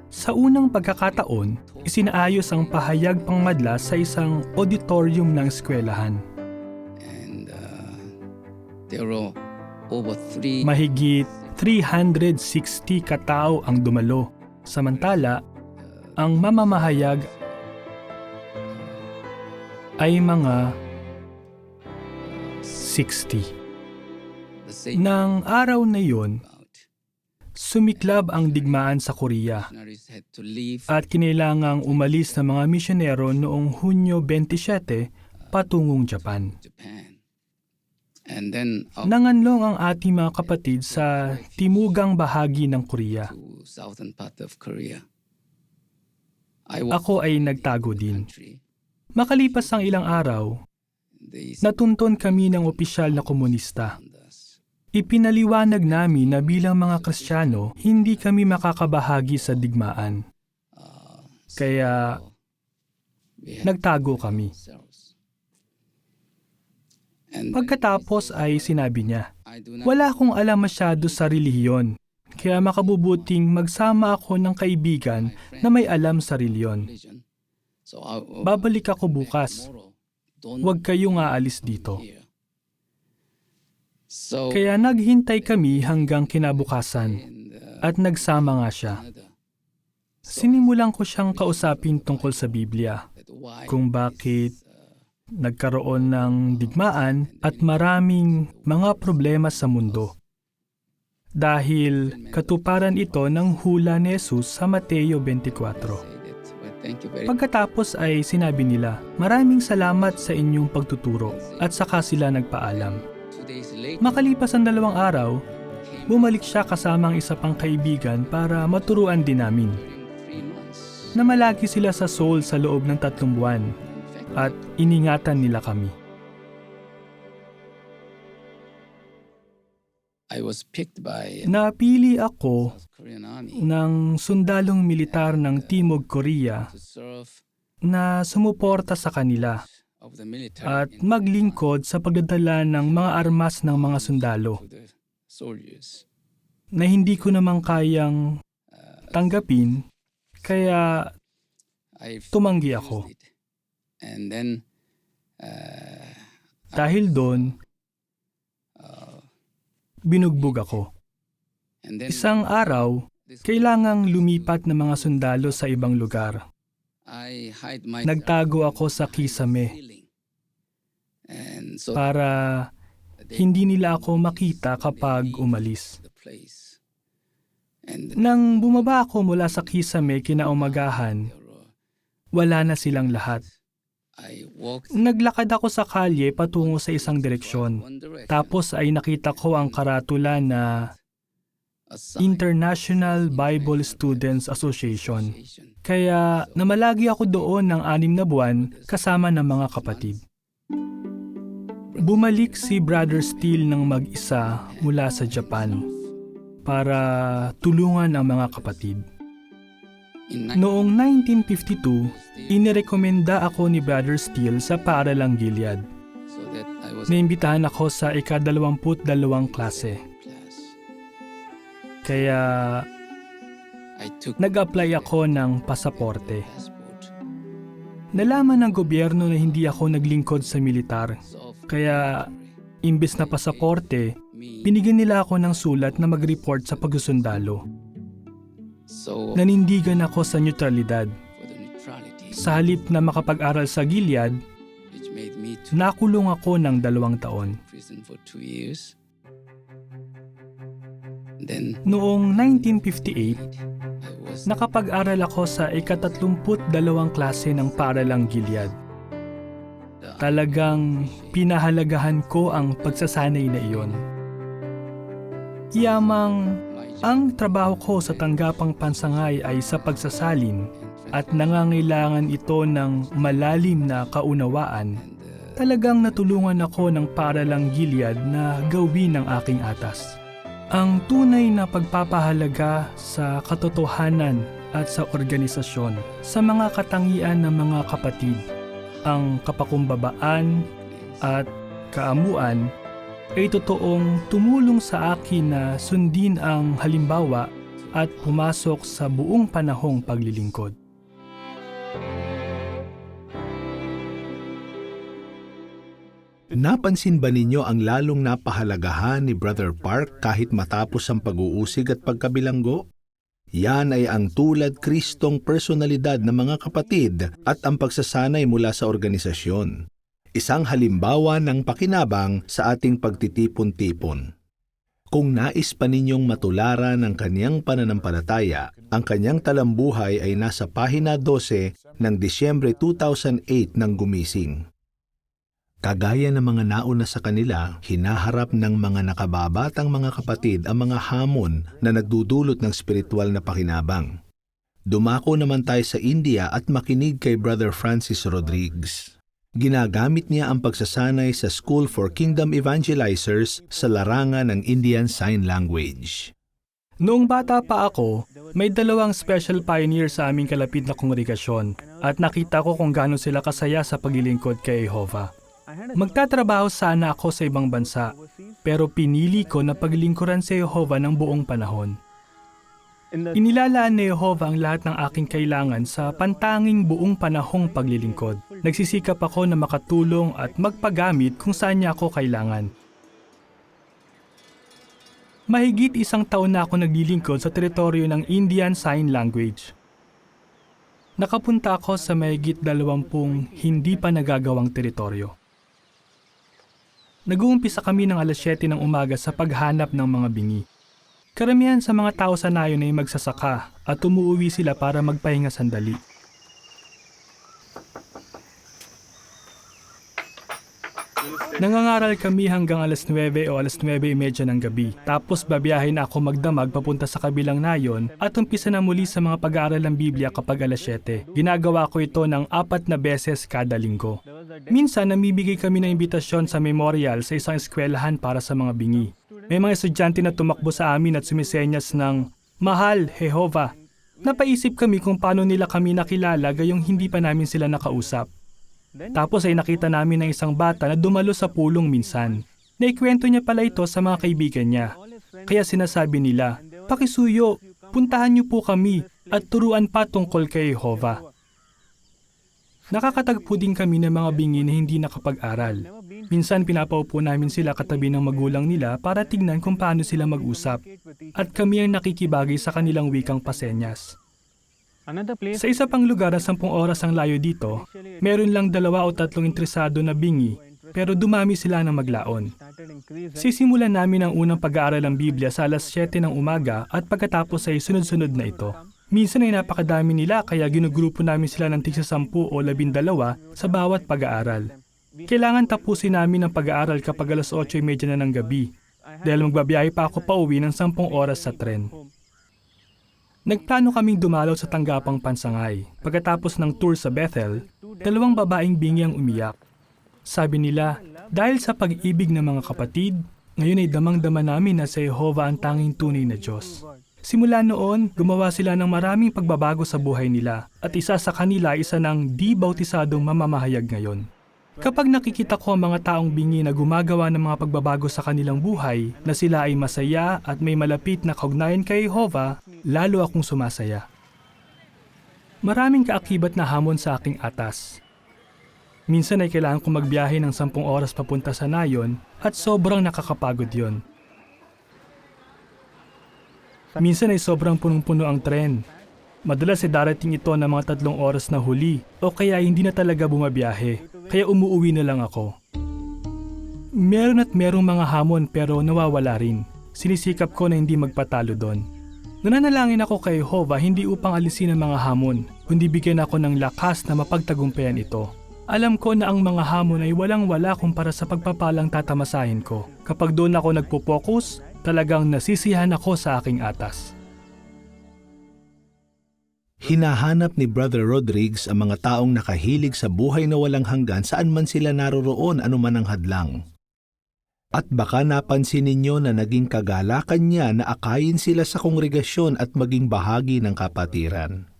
Sa unang pagkakataon, isinaayos ang pahayag pangmadla sa isang auditorium ng eskwelahan. Mahigit 360 katao ang dumalo, samantala ang mamamahayag ay mga 60. Nang araw na iyon, sumiklab ang digmaan sa Korea at kinailangang umalis ng mga misyonero noong Hunyo 27 patungong Japan. Nanganlong ang ating mga kapatid sa timugang bahagi ng Korea. Ako ay nagtago din. Makalipas ang ilang araw, natunton kami ng opisyal na komunista. Ipinaliwanag namin na bilang mga Kristiyano, hindi kami makakabahagi sa digmaan. Kaya, nagtago kami. Pagkatapos ay sinabi niya, wala akong alam masyado sa relihiyon, kaya makabubuting magsama ako ng kaibigan na may alam sa relihiyon. Babalik ako bukas. Huwag kayong aalis dito. Kaya naghintay kami hanggang kinabukasan at nagsama nga siya. Sinimulan ko siyang kausapin tungkol sa Biblia, kung bakit nagkaroon ng digmaan at maraming mga problema sa mundo. Dahil katuparan ito ng hula ni Jesus sa Mateo 24. Pagkatapos ay sinabi nila, maraming salamat sa inyong pagtuturo at saka sila nagpaalam. Makalipas ang 2 araw, bumalik siya kasama ang isa pang kaibigan para maturuan din namin. Namalagi sila sa Seoul sa loob ng 3 buwan at iningatan nila kami. Napili ako ng sundalong militar ng Timog Korea na sumuporta sa kanila at maglingkod sa pagdadala ng mga armas ng mga sundalo na hindi ko naman kayang tanggapin, kaya tumanggi ako. Dahil doon, binugbog ako. Isang araw, kailangang lumipat ng mga sundalo sa ibang lugar. Nagtago ako sa kisame para hindi nila ako makita kapag umalis. Nang bumaba ako mula sa kisame kinaumagahan, wala na silang lahat. Naglakad ako sa kalye patungo sa isang direksyon. Tapos ay nakita ko ang karatula na International Bible Students Association. Kaya namalagi ako doon ng 6 na buwan kasama ng mga kapatid. Bumalik si Brother Steele ng mag-isa mula sa Japan para tulungan ang mga kapatid. Noong 1952, inirekomenda ako ni Brother Steele sa paaralang Gilead. Naimbitahan ako sa ika-22 klase. Kaya nag-apply ako ng pasaporte. Nalaman ng gobyerno na hindi ako naglingkod sa militar. Kaya imbes na pasaporte, binigyan nila ako ng sulat na mag-report sa pagsusundalo. Nanindigan ako sa neutralidad. Sa halip na makapag-aral sa Gilead, nakulong ako ng 2 taon. Noong 1958, nakapag-aral ako sa ika-32 klase ng paaralang Gilead. Talagang pinahalagahan ko ang pagsasanay na iyon. Yamang ang trabaho ko sa tanggapang pansangay ay sa pagsasalin at nangangailangan ito ng malalim na kaunawaan, talagang natulungan ako ng paaralang Gilead na gawin ang aking atas. Ang tunay na pagpapahalaga sa katotohanan at sa organisasyon, sa mga katangian ng mga kapatid, ang kapakumbabaan at kaamuan ay totoong tumulong sa akin na sundin ang halimbawa at pumasok sa buong panahong paglilingkod. Napansin ba ninyo ang lalong napahalagahan ni Brother Park kahit matapos ang pag-uusig at pagkabilanggo? Yan ay ang tulad Kristong personalidad ng mga kapatid at ang pagsasanay mula sa organisasyon. Isang halimbawa ng pakinabang sa ating pagtitipon-tipon. Kung nais pa ninyong matularan ang kanyang pananampalataya, ang kanyang talambuhay ay nasa pahina 12 ng Disyembre 2008 ng Gumising. Kagaya ng mga nauna sa kanila, hinaharap ng mga nakababatang mga kapatid ang mga hamon na nagdudulot ng spiritual na pakinabang. Dumako naman tayo sa India at makinig kay Brother Francis Rodriguez. Ginagamit niya ang pagsasanay sa School for Kingdom Evangelizers sa larangan ng Indian Sign Language. Noong bata pa ako, may 2 special pioneer sa aming kalapit na kongregasyon at nakita ko kung gaano sila kasaya sa paglilingkod kay Jehovah. Magtatrabaho sana ako sa ibang bansa, pero pinili ko na paglingkuran sa Jehovah ng buong panahon. Inilalaan ni Jehovah ang lahat ng aking kailangan sa pantanging buong panahong paglilingkod. Nagsisikap ako na makatulong at magpagamit kung saan niya ako kailangan. Mahigit 1 taon na ako naglilingkod sa teritoryo ng Indian Sign Language. Nakapunta ako sa mahigit 20 hindi pa nagagawang teritoryo. Nag-uumpisa kami ng 7:00 ng umaga sa paghanap ng mga bingi. Karamihan sa mga tao sa nayon ay magsasaka at umuwi sila para magpahinga sandali. Nangangaral kami hanggang 9:00 o 9:30 ng gabi. Tapos babiyahin ako magdamag papunta sa kabilang nayon at umpisa na muli sa mga pag-aaral ng Biblia kapag 7:00. Ginagawa ko ito ng 4 na beses kada linggo. Minsan namibigay kami ng imbitasyon sa memorial sa isang eskwelahan para sa mga bingi. May mga estudyante na tumakbo sa amin at sumisenyas ng "Mahal, Jehovah." Napaisip kami kung paano nila kami nakilala gayong hindi pa namin sila nakausap. Tapos ay nakita namin ng isang bata na dumalo sa pulong minsan. Naikwento niya pala ito sa mga kaibigan niya. Kaya sinasabi nila, "Pakisuyo, puntahan niyo po kami at turuan pa tungkol kay Jehovah." Nakakatagpo din kami ng mga bingi na hindi nakapag-aral. Minsan pinapaupo namin sila katabi ng magulang nila para tignan kung paano sila mag-usap. At kami ang nakikibagay sa kanilang wikang pasenyas. Sa isa pang lugar na 10 oras ang layo dito, meron lang 2 o 3 interesado na bingi, pero dumami sila ng maglaon. Sisimulan namin ang unang pag-aaral ng Biblia sa alas 7 ng umaga at pagkatapos ay sunod-sunod na ito. Minsan ay napakadami nila kaya ginugrupo namin sila ng tigsa 10 o 12 sa bawat pag-aaral. Kailangan tapusin namin ang pag-aaral kapag alas 8:30 na ng gabi dahil magbabiyahe pa ako pa uwi ng 10 oras sa tren. Nagplano kaming dumalaw sa tanggapang Pansangay. Pagkatapos ng tour sa Bethel, 2 babaeng bingi ang umiyak. Sabi nila, dahil sa pag-ibig ng mga kapatid, ngayon ay damang-dama namin na sa Jehovah ang tanging tunay na Diyos. Simula noon, gumawa sila ng maraming pagbabago sa buhay nila at isa sa kanila isa ng di-bautisadong mamamahayag ngayon. Kapag nakikita ko ang mga taong bingi na gumagawa ng mga pagbabago sa kanilang buhay, na sila ay masaya at may malapit na kaugnayan kay Jehovah, lalo akong sumasaya. Maraming kaakibat na hamon sa aking atas. Minsan ay kailangan kong magbiyahe ng 10 oras papunta sa Nayon at sobrang nakakapagod yon. Minsan ay sobrang punong-puno ang tren. Madalas ay darating ito ng mga 3 oras na huli o kaya hindi na talaga bumabiyahe, kaya umuuwi na lang ako. Meron at merong mga hamon pero nawawala rin. Sinisikap ko na hindi magpatalo doon. Nananalangin ako kay Jehovah hindi upang alisin ang mga hamon, kundi bigyan ako ng lakas na mapagtagumpayan ito. Alam ko na ang mga hamon ay walang-wala kumpara sa pagpapalang tatamasahin ko. Kapag doon ako nagpo-focus, talagang nasisiyahan ako sa aking atas. Hinahanap ni Brother Rodriguez ang mga taong nakahilig sa buhay na walang hanggan saan man sila naroroon anuman ang hadlang. At baka napansin ninyo na naging kagalakan niya na akayin sila sa kongregasyon at maging bahagi ng kapatiran.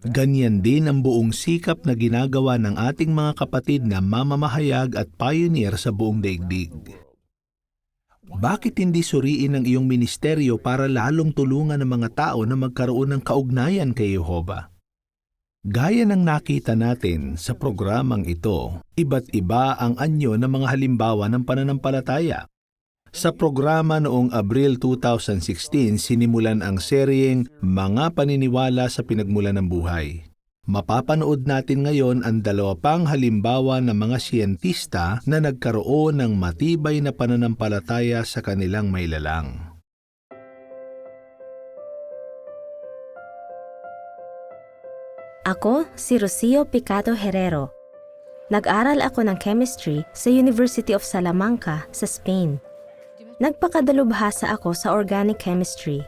Ganyan din ang buong sikap na ginagawa ng ating mga kapatid na mamamahayag at pioneer sa buong daigdig. Bakit hindi suriin ang iyong ministeryo para lalong tulungan ang mga tao na magkaroon ng kaugnayan kay Jehovah? Gaya ng nakita natin sa programang ito, iba't iba ang anyo ng mga halimbawa ng pananampalataya. Sa programa noong Abril 2016, sinimulan ang seryeng Mga Paniniwala sa Pinagmulan ng Buhay. Mapapanood natin ngayon ang 2 pang halimbawa ng mga siyentista na nagkaroon ng matibay na pananampalataya sa kanilang mailalang. Ako si Rocio Picado Herrero. Nag-aral ako ng chemistry sa University of Salamanca sa Spain. Nagpakadalubhasa ako sa organic chemistry.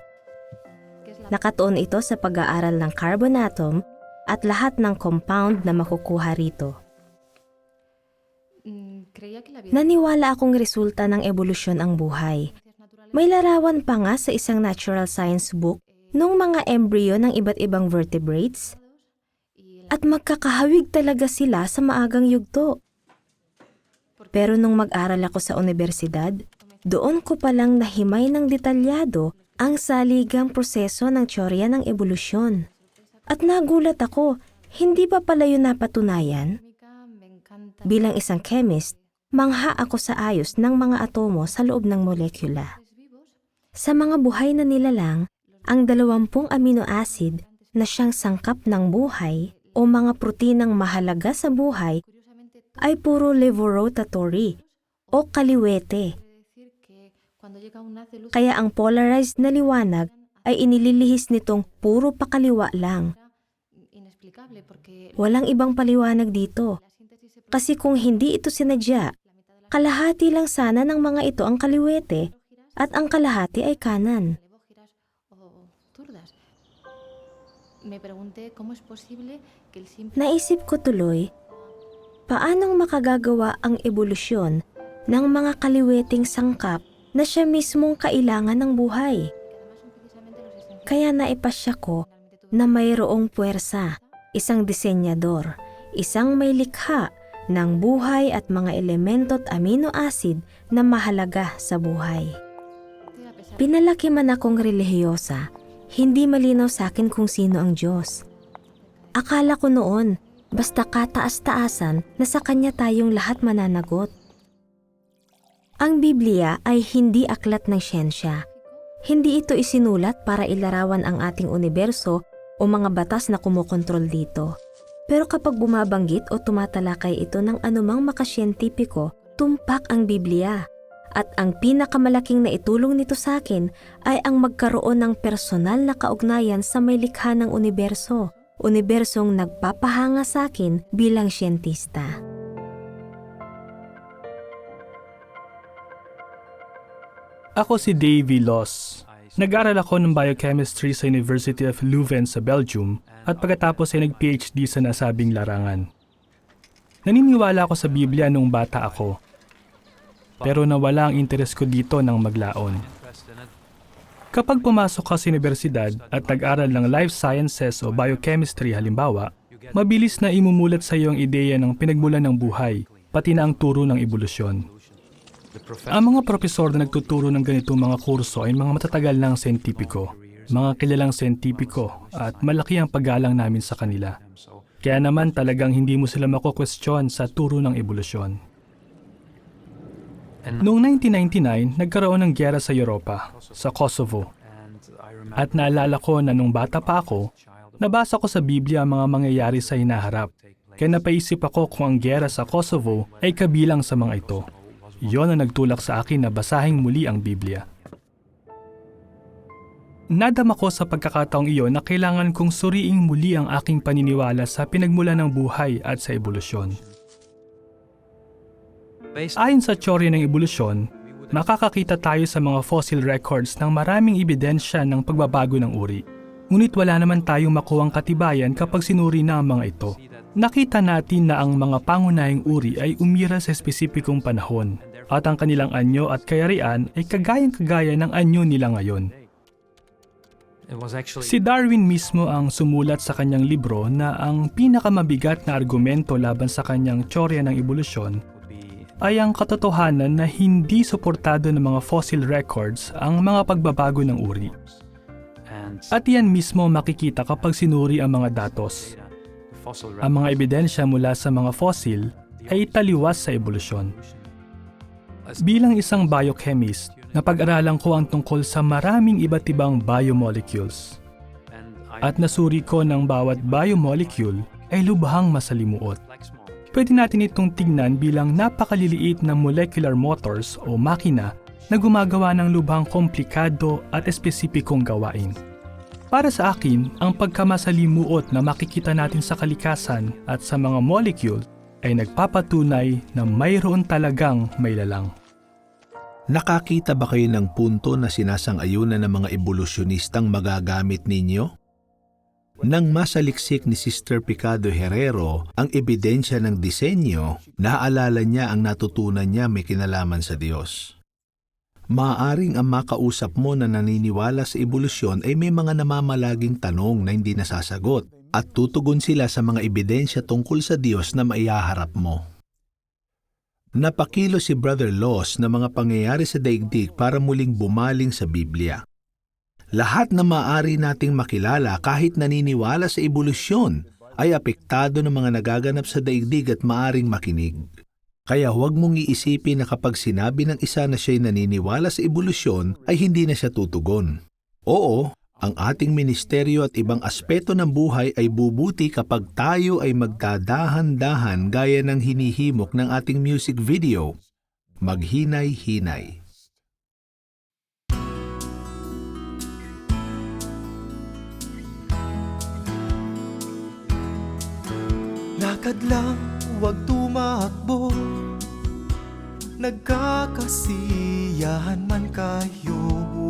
Nakatuon ito sa pag-aaral ng carbon atom at lahat ng compound na makukuha rito. Naniwala akong resulta ng ebolusyon ang buhay. May larawan pa nga sa isang natural science book nung mga embryo ng iba't ibang vertebrates at magkakahawig talaga sila sa maagang yugto. Pero nung mag-aral ako sa universidad, doon ko palang nahimay ng detalyado ang saligang proseso ng teorya ng ebolusyon. At nagulat ako, hindi ba pala yun napatunayan? Bilang isang chemist, mangha ako sa ayos ng mga atomo sa loob ng molekula. Sa mga buhay na nilalang, ang 20 amino acid na siyang sangkap ng buhay o mga proteinang mahalaga sa buhay ay puro levorotatory o kaliwete. Kaya ang polarized na liwanag ay inililihis nitong puro pakaliwa lang. Walang ibang paliwanag dito. Kasi kung hindi ito sinadya, kalahati lang sana ng mga ito ang kaliwete at ang kalahati ay kanan. Naisip ko tuloy, paanong makagagawa ang ebolusyon ng mga kaliweting sangkap na siya mismong kailangan ng buhay? Kaya naipasya ko na mayroong puwersa, isang disenyador, isang may likha ng buhay at mga elemento at amino acid na mahalaga sa buhay. Pinalaki man akong relihiyosa, hindi malinaw sa akin kung sino ang Diyos. Akala ko noon, basta kataas-taasan na sa Kanya tayong lahat mananagot. Ang Biblia ay hindi aklat ng siyensya. Hindi ito isinulat para ilarawan ang ating universo o mga batas na kumokontrol dito. Pero kapag bumabanggit o tumatalakay ito ng anumang makasiyentipiko, tumpak ang Biblia. At ang pinakamalaking naitulong nito sa akin ay ang magkaroon ng personal na kaugnayan sa may likha ng universo. Unibersong nagpapahanga sa akin bilang siyentista. Ako si Davy Loss. Nag-aral ako ng biochemistry sa University of Leuven sa Belgium at pagkatapos ay nag-PhD sa nasabing larangan. Naniniwala ako sa Biblia nung bata ako, pero nawala ang interes ko dito nang maglaon. Kapag pumasok ka sa universidad at nag-aral ng life sciences o biochemistry halimbawa, mabilis na imumulat sa iyo ang ideya ng pinagmulan ng buhay, pati na ang turo ng ebolusyon. Ang mga propesor na nagtuturo ng ganitong mga kurso ay mga matatagal ng siyentipiko, mga kilalang siyentipiko at malaki ang paggalang namin sa kanila. Kaya naman talagang hindi mo sila makukwestiyon sa turo ng ebolusyon. Noong 1999, nagkaroon ng giyera sa Europa, sa Kosovo. At naalala ko na nung bata pa ako, nabasa ko sa Biblia ang mga mangyayari sa hinaharap. Kaya napaisip ako kung ang giyera sa Kosovo ay kabilang sa mga ito. Iyon ang nagtulak sa akin na basahing muli ang Biblia. Nadama ko sa pagkakataong iyon na kailangan kong suriing muli ang aking paniniwala sa pinagmulan ng buhay at sa ebolusyon. Ayon sa teorya ng ebolusyon, makakakita tayo sa mga fossil records ng maraming ebidensya ng pagbabago ng uri. Ngunit wala naman tayong makuhang katibayan kapag sinuri na ang mga ito. Nakita natin na ang mga pangunahing uri ay umira sa espesipikong panahon at ang kanilang anyo at kayarian ay kagayang-kagaya ng anyo nila ngayon. Si Darwin mismo ang sumulat sa kanyang libro na ang pinakamabigat na argumento laban sa kanyang teorya ng ebolusyon ay ang katotohanan na hindi suportado ng mga fossil records ang mga pagbabago ng uri. At yan mismo makikita kapag sinuri ang mga datos. Ang mga ebidensya mula sa mga fossil ay taliwas sa ebolusyon. Bilang isang biochemist, napag-aralan ko ang tungkol sa maraming iba't ibang biomolecules. At nasuri ko ng bawat biomolecule ay lubhang masalimuot. Pwede natin itong tignan bilang napakaliliit na molecular motors o makina na gumagawa ng lubhang komplikado at espesipikong gawain. Para sa akin, ang pagkamasalimuot na makikita natin sa kalikasan at sa mga molecule ay nagpapatunay na mayroon talagang may lalang. Nakakita ba kayo ng punto na sinasang-ayunan ng mga ebolusyonistang magagamit ninyo? Nang masaliksik ni Sister Picado Herrero ang ebidensya ng disenyo, naaalala niya ang natutunan niya may kinalaman sa Diyos. Maaaring ang makausap mo na naniniwala sa ebolusyon ay may mga namamalaging tanong na hindi nasasagot at tutugon sila sa mga ebidensya tungkol sa Diyos na maihaharap mo. Napakilo si Brother Loss na mga pangyayari sa daigdig para muling bumaling sa Biblia. Lahat na maaari nating makilala kahit naniniwala sa ebolusyon ay apektado ng mga nagaganap sa daigdig at maaring makinig. Kaya huwag mong iisipin na kapag sinabi ng isa na siya'y naniniwala sa ebolusyon ay hindi na siya tutugon. Oo, ang ating ministeryo at ibang aspeto ng buhay ay bubuti kapag tayo ay magdadahan-dahan gaya ng hinihimok ng ating music video. Maghinay-hinay. Lakad lang, huwag tumakbo. Nagkakasiyahan man kayo,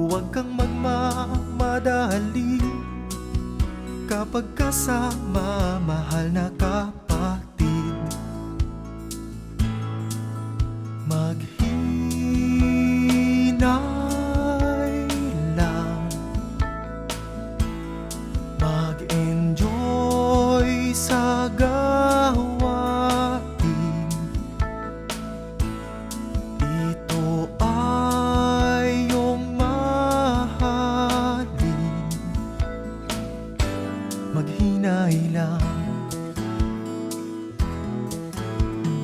huwag kang magmamadali. Kapag kasama mahal na kapatid, maghinay lang, mag-enjoy sa gawain. Ito ay iyong mahalin. Maghinay lang.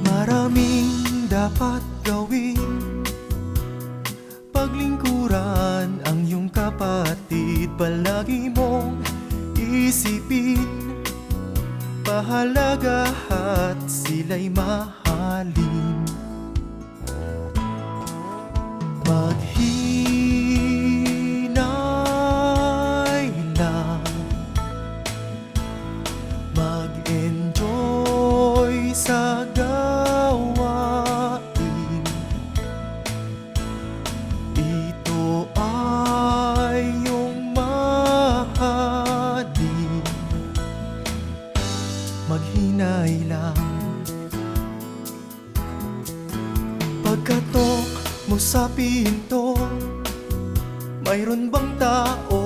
Maraming dapat gawin. Paglingkuran ang iyong kapatid. Palagi mong isipin, pahalaga at sila'y mahalin. mo sa pinto, mayroon bang tao?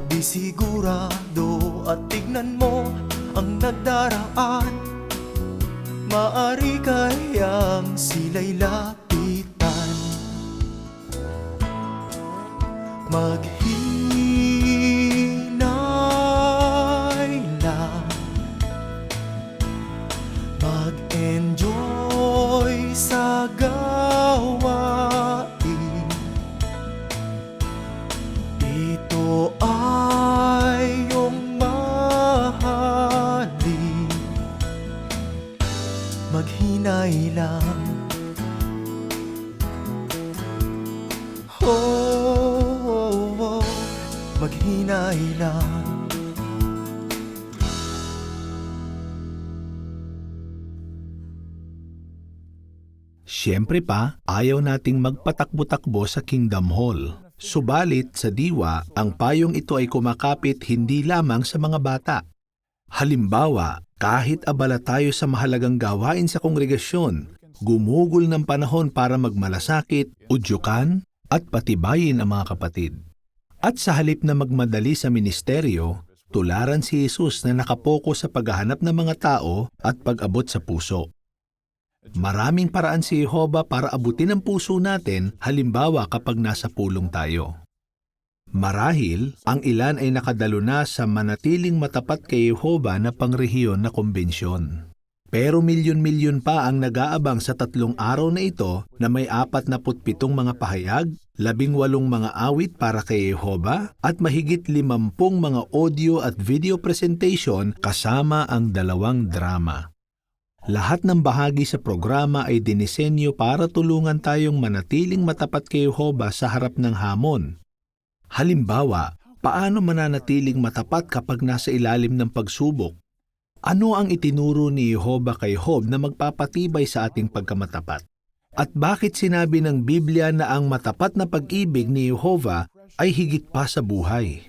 Di sigurado at tignan mo ang nagdaraan. Maari kayang sila'y lapitan. Maghinay lang, mag-enjoy sa gawain. Ito ay iyong mahalin. Maghinay lang. Oh, maghinay lang. Siyempre pa, ayaw nating magpatakbo-takbo sa Kingdom Hall. Subalit sa diwa, ang payong ito ay kumakapit hindi lamang sa mga bata. Halimbawa, kahit abala tayo sa mahalagang gawain sa kongregasyon, gumugol ng panahon para magmalasakit, udyukan, at patibayin ang mga kapatid. At sa halip na magmadali sa ministeryo, tularan si Jesus na nakapoko sa paghahanap ng mga tao at pag-abot sa puso. Maraming paraan si Jehova para abutin ang puso natin, halimbawa kapag nasa pulong tayo. Marahil, ang ilan ay nakadalo na sa manatiling matapat kay Jehova na pangrehiyon na kumbensyon. Pero milyon-milyon pa ang nag-aabang sa 3 araw na ito na may 47 mga pahayag, 18 mga awit para kay Jehova at mahigit 50 mga audio at video presentation kasama ang 2 drama. Lahat ng bahagi sa programa ay dinisenyo para tulungan tayong manatiling matapat kay Jehova sa harap ng hamon. Halimbawa, paano mananatiling matapat kapag nasa ilalim ng pagsubok? Ano ang itinuro ni Jehova kay Job na magpapatibay sa ating pagkamatapat? At bakit sinabi ng Biblia na ang matapat na pag-ibig ni Jehova ay higit pa sa buhay?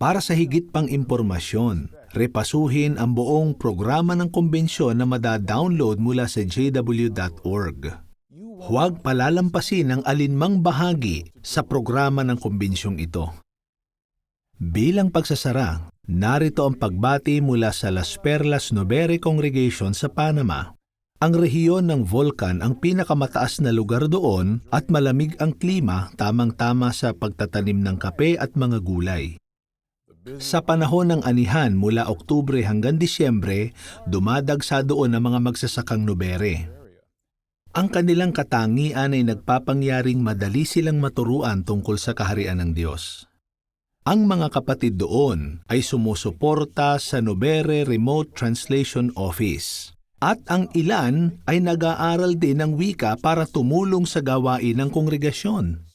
Para sa higit pang impormasyon, repasuhin ang buong programa ng kumbensyon na mada-download mula sa jw.org. Huwag palalampasin ang alinmang bahagi sa programa ng kumbensyong ito. Bilang pagsasara, narito ang pagbati mula sa Las Perlas Novere Congregation sa Panama. Ang rehiyon ng Volcan ang pinakamataas na lugar doon at malamig ang klima, tamang-tama sa pagtatanim ng kape at mga gulay. Sa panahon ng anihan mula Oktubre hanggang Disyembre, dumadagsa doon ang mga magsasakang Novere. Ang kanilang katangian ay nagpapangyaring madali silang maturuan tungkol sa kaharian ng Diyos. Ang mga kapatid doon ay sumusuporta sa Novere Remote Translation Office. At ang ilan ay nag-aaral din ng wika para tumulong sa gawain ng kongregasyon.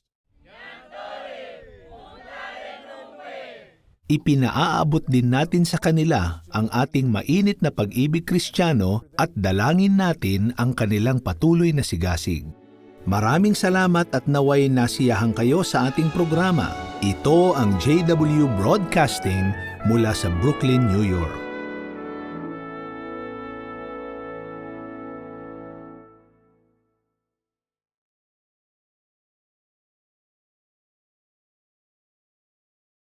Ipinaaabot din natin sa kanila ang ating mainit na pag-ibig Kristiyano at dalangin natin ang kanilang patuloy na sigasig. Maraming salamat at naway nasiyahan kayo sa ating programa. Ito ang JW Broadcasting mula sa Brooklyn, New York.